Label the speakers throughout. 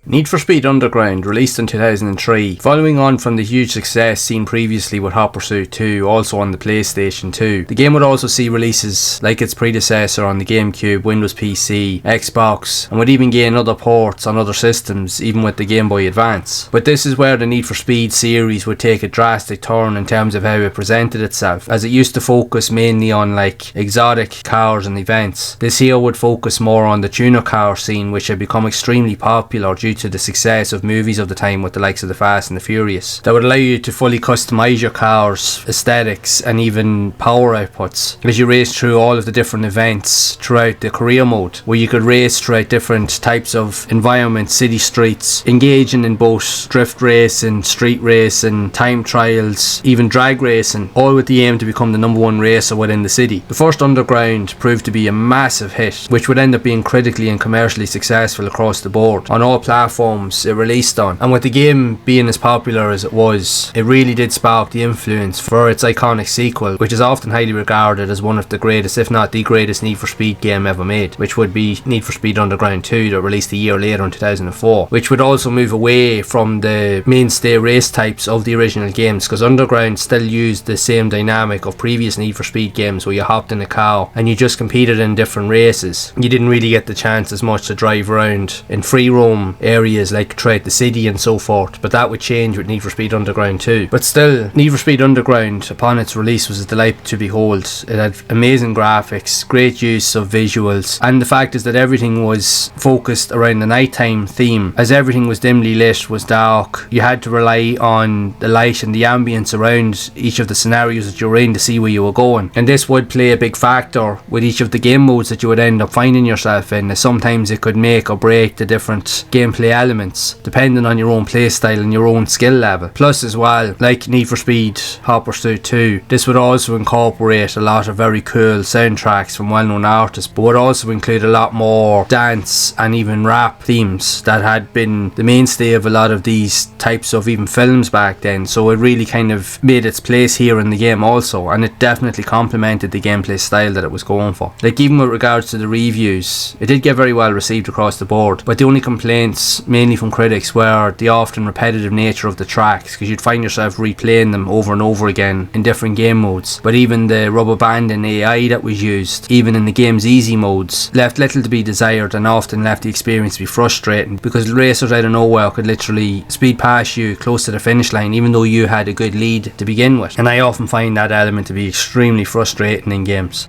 Speaker 1: Need for Speed Underground, released in 2003, following on from the huge success seen previously with Hot Pursuit 2, also on the PlayStation 2. The game would also see releases like its predecessor on the GameCube, Windows PC, Xbox, and would even gain other ports on other systems, even with the Game Boy Advance. But this is where the Need for Speed series would take a drastic turn in terms of how it presented itself, as it used to focus mainly on like exotic cars and events. This here would focus more on the tuner car scene, which had become extremely popular due to the success of movies of the time with the likes of the Fast and the Furious, that would allow you to fully customize your car's aesthetics and even power outputs as you race through all of the different events throughout the career mode, where you could race throughout different types of environments, city streets, engaging in both drift racing, street racing, time trials, even drag racing, all with the aim to become the #1 racer within the city. The first Underground proved to be a massive hit, which would end up being critically and commercially successful across the board on all platforms it released on. And with the game being as popular as it was, it really did spark the influence for its iconic sequel, which is often highly regarded as one of the greatest, if not the greatest, Need for Speed game ever made, which would be Need for Speed Underground 2, that released a year later in 2004, which would also move away from the mainstay race types of the original games, because Underground still used the same dynamic of previous Need for Speed games, where you hopped in a car and you just competed in different races. You didn't really get the chance as much to drive around in free roam areas like throughout the city and so forth, but that would change with Need for Speed Underground 2. But still, Need for Speed Underground upon its release was a delight to behold. It had amazing graphics, great use of visuals, and the fact is that everything was focused around the nighttime theme, as everything was dimly lit, was dark. You had to rely on the light and the ambience around each of the scenarios that you were in to see where you were going, and this would play a big factor with each of the game modes that you would end up finding yourself in, as sometimes it could make or break the different gameplay elements depending on your own playstyle and your own skill level. Plus as well, like Need for Speed Hot Pursuit 2, this would also incorporate a lot of very cool soundtracks from well-known artists, but would also include a lot more dance and even rap themes that had been the mainstay of a lot of these types of even films back then. So it really kind of made its place here in the game also, and it definitely complemented the gameplay style that it was going for. Like even with regards to the reviews, it did get very well received across the board, but the only complaints mainly from critics were the often repetitive nature of the tracks, because you'd find yourself replaying them over and over again in different game modes. But even the rubber banding AI that was used, even in the game's easy modes, left little to be desired and often left the experience to be frustrating, because racers out of nowhere could literally speed past you close to the finish line even though you had a good lead to begin with, and I often find that element to be extremely frustrating in games.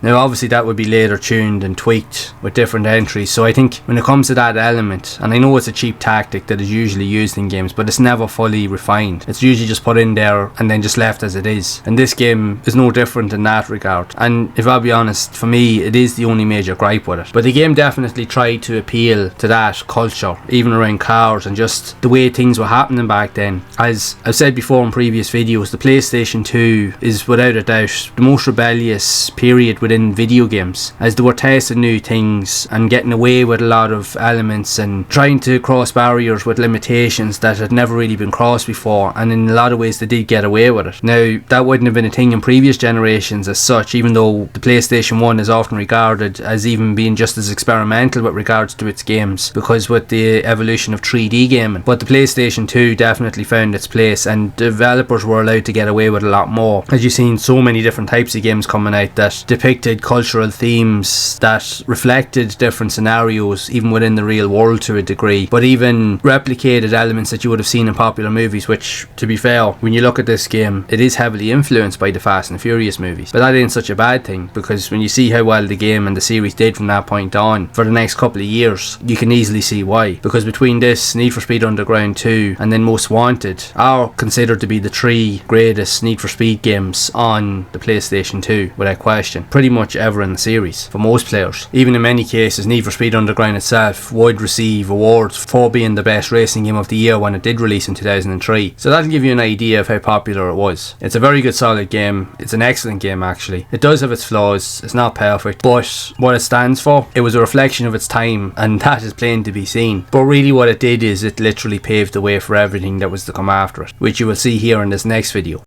Speaker 1: Now obviously that would be later tuned and tweaked with different entries, so I think when it comes to that element, and I know it's a cheap tactic that is usually used in games, but it's never fully refined. It's usually just put in there and then just left as it is, and this game is no different in that regard. And if I'll be honest, for me it is the only major gripe with it. But the game definitely tried to appeal to that culture, even around cars and just the way things were happening back then. As I've said before in previous videos, the PlayStation 2 is without a doubt the most rebellious period within within video games, as they were testing new things and getting away with a lot of elements and trying to cross barriers with limitations that had never really been crossed before, and in a lot of ways they did get away with it. Now, that wouldn't have been a thing in previous generations as such, even though the PlayStation 1 is often regarded as even being just as experimental with regards to its games, because with the evolution of 3D gaming. But the PlayStation 2 definitely found its place, and developers were allowed to get away with a lot more, as you've seen so many different types of games coming out that depicted cultural themes, that reflected different scenarios even within the real world to a degree, but even replicated elements that you would have seen in popular movies, which, to be fair, when you look at this game, it is heavily influenced by the Fast and Furious movies. But that ain't such a bad thing, because when you see how well the game and the series did from that point on for the next couple of years, you can easily see why. Because between this, Need for Speed Underground 2, and then Most Wanted are considered to be the 3 greatest Need for Speed games on the PlayStation 2, without question, pretty much ever in the series for most players. Even in many cases, Need for Speed Underground itself would receive awards for being the best racing game of the year when it did release in 2003. So that'll give you an idea of how popular it was. It's a very good solid game. It's an excellent game actually. It does have its flaws, it's not perfect, but what it stands for, it was a reflection of its time, and that is plain to be seen. But really what it did is it literally paved the way for everything that was to come after it, which you will see here in this next video.